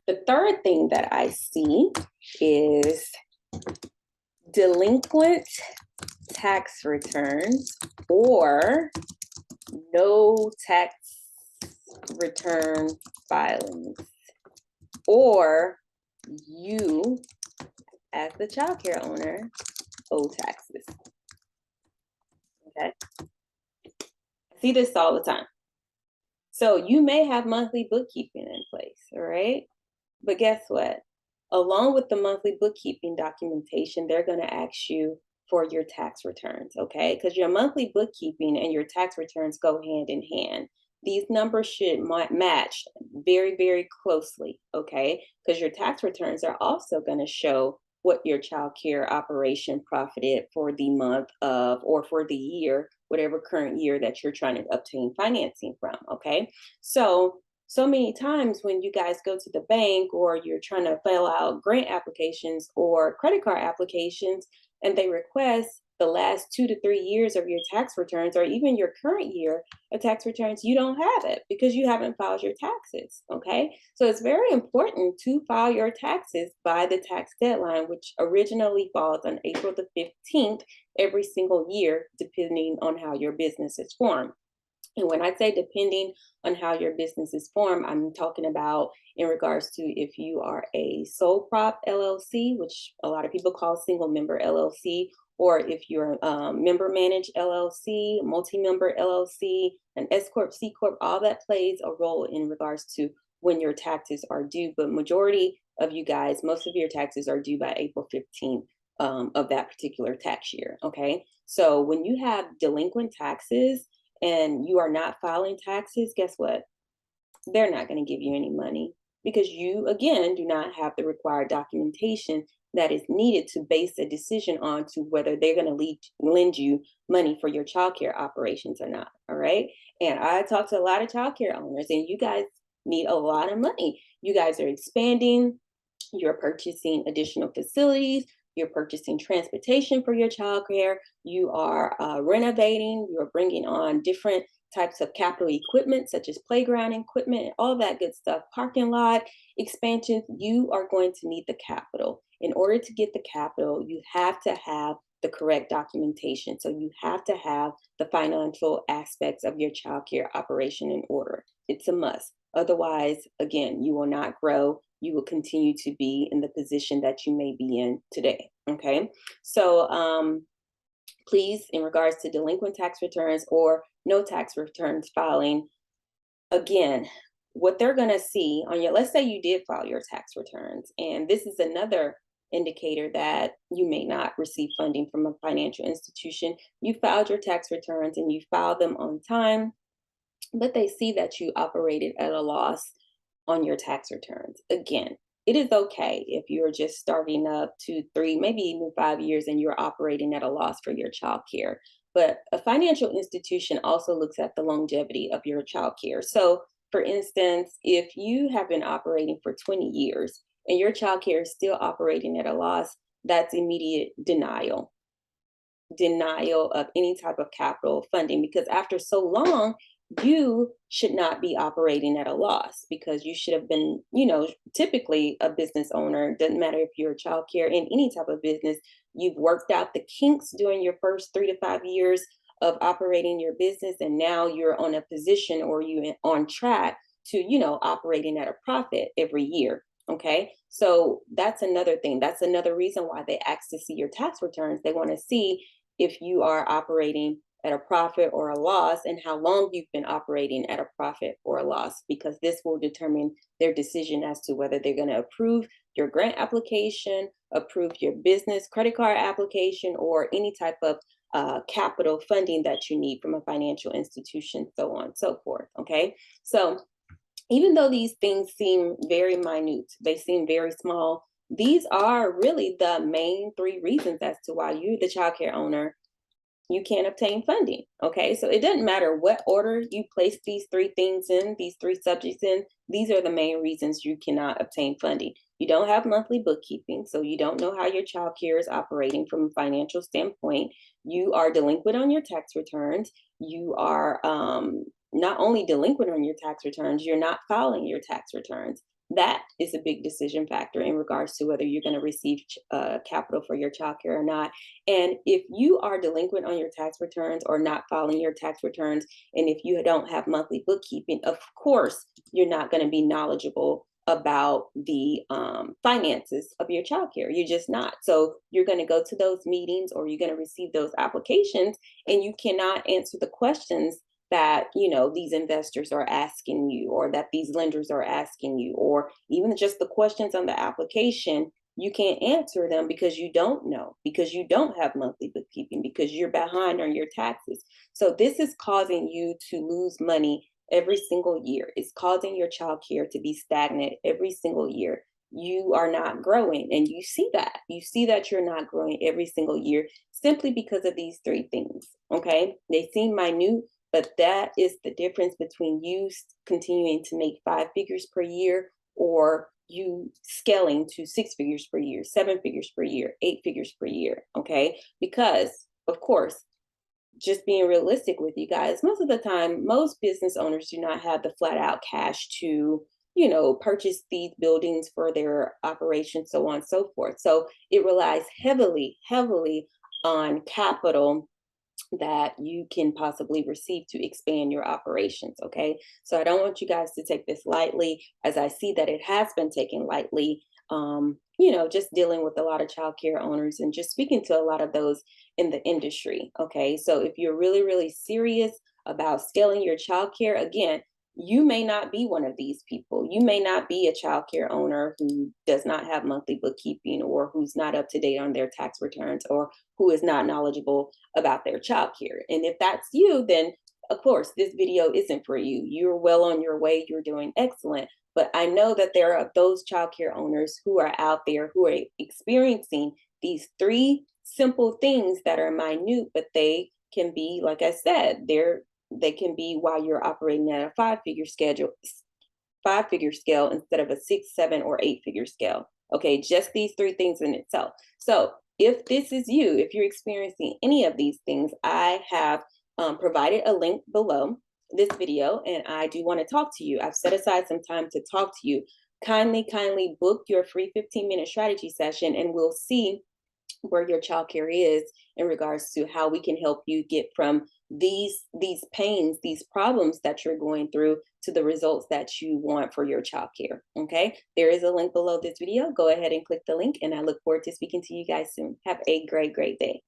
The third thing that I see is delinquent tax returns or no tax return filings, or you as the child care owner owe taxes. Okay, I see this all the time. So you may have monthly bookkeeping in place, all right? But guess what? Along with the monthly bookkeeping documentation, they're going to ask you for your tax returns, okay? Because your monthly bookkeeping and your tax returns go hand in hand. These numbers should match very, very closely, okay? Because your tax returns are also going to show what your child care operation profited for the month of, or for the year, whatever current year that you're trying to obtain financing from, okay? So many times when you guys go to the bank or you're trying to fill out grant applications or credit card applications, and they request the last 2 to 3 years of your tax returns or even your current year of tax returns, you don't have it because you haven't filed your taxes. Okay. So it's very important to file your taxes by the tax deadline, which originally falls on April the 15th every single year, depending on how your business is formed. And when I say depending on how your business is formed, I'm talking about in regards to if you are a sole prop LLC, which a lot of people call single member LLC, or if you're a member managed LLC, multi-member LLC, an S Corp, C Corp, all that plays a role in regards to when your taxes are due. But majority of you guys, most of your taxes are due by April 15th of that particular tax year. Okay. So when you have delinquent taxes, and you are not filing taxes, guess what? They're not going to give you any money because you, again, do not have the required documentation that is needed to base a decision on to whether they're going to lend you money for your childcare operations or not. All right. And I talk to a lot of childcare owners, and you guys need a lot of money. You guys are expanding, you're purchasing additional facilities, you're purchasing transportation for your childcare, you are renovating, you're bringing on different types of capital equipment such as playground equipment, all that good stuff, parking lot expansions. You are going to need the capital. In order to get the capital, you have to have the correct documentation. So you have to have the financial aspects of your childcare operation in order. It's a must. Otherwise, again, you will not grow. You will continue to be in the position that you may be in today. Okay. So please, in regards to delinquent tax returns or no tax returns filing, again, what they're going to see on your, let's say you did file your tax returns, and this is another indicator that you may not receive funding from a financial institution. You filed your tax returns and you filed them on time, but they see that you operated at a loss on your tax returns. Again, it is okay if you're just starting up 2, 3, maybe even 5 years and you're operating at a loss for your child care. But a financial institution also looks at the longevity of your child care. So, for instance, if you have been operating for 20 years and your child care is still operating at a loss, that's immediate denial of any type of capital funding, because after so long, you should not be operating at a loss because you should have been, typically a business owner, doesn't matter if you're a child care in any type of business, you've worked out the kinks during your first 3 to 5 years of operating your business, and now you're on a position or you on track to, operating at a profit every year. Okay, so that's another thing. That's another reason why they ask to see your tax returns. They want to see if you are operating at a profit or a loss and how long you've been operating at a profit or a loss, because this will determine their decision as to whether they're going to approve your grant application, approve your business credit card application, or any type of capital funding that you need from a financial institution, so on and so forth. Okay, so even though these things seem very minute, they seem very small, these are really the main 3 reasons as to why you, the child care owner, you can't obtain funding. Okay, so it doesn't matter what order you place these 3 things in, these 3 subjects in, these are the main reasons you cannot obtain funding. You don't have monthly bookkeeping, so you don't know how your child care is operating from a financial standpoint. You are delinquent on your tax returns. You are not only delinquent on your tax returns, you're not filing your tax returns. That is a big decision factor in regards to whether you're going to receive capital for your childcare or not. And if you are delinquent on your tax returns or not filing your tax returns, and if you don't have monthly bookkeeping, of course, you're not going to be knowledgeable about the finances of your childcare. You're just not. So you're going to go to those meetings or you're going to receive those applications, and you cannot answer the questions that these investors are asking you, or that these lenders are asking you, or even just the questions on the application. You can't answer them because you don't know, because you don't have monthly bookkeeping, because you're behind on your taxes. So this is causing you to lose money every single year. It's causing your child care to be stagnant every single year. You are not growing, and you see that you're not growing every single year simply because of these three things. Okay, they seem minute, but that is the difference between you continuing to make 5 figures per year, or you scaling to 6 figures per year, 7 figures per year, 8 figures per year. Okay. Because, of course, just being realistic with you guys, most of the time, most business owners do not have the flat out cash to, purchase these buildings for their operations, so on and so forth. So it relies heavily, heavily on capital that you can possibly receive to expand your operations. Okay. So I don't want you guys to take this lightly, as I see that it has been taken lightly. Just dealing with a lot of childcare owners and just speaking to a lot of those in the industry. Okay. So if you're really, really serious about scaling your childcare, again, you may not be one of these people. You may not be a childcare owner who does not have monthly bookkeeping, or who's not up to date on their tax returns, or who is not knowledgeable about their childcare. And if that's you, then of course this video isn't for you. You're well on your way. You're doing excellent. But I know that there are those childcare owners who are out there who are experiencing these three simple things that are minute, but they can be, like I said, they can be while you're operating at a 5 figure scale instead of a 6, 7, or 8 figure scale. Okay, just these three things in itself. So if this is you, if you're experiencing any of these things, I have provided a link below this video, and I do want to talk to you. I've set aside some time to talk to you. Kindly book your free 15-minute strategy session, and we'll see where your childcare is in regards to how we can help you get from these pains, these problems that you're going through, to the results that you want for your childcare. Okay, there is a link below this video. Go ahead and click the link, and I look forward to speaking to you guys soon. Have a great day.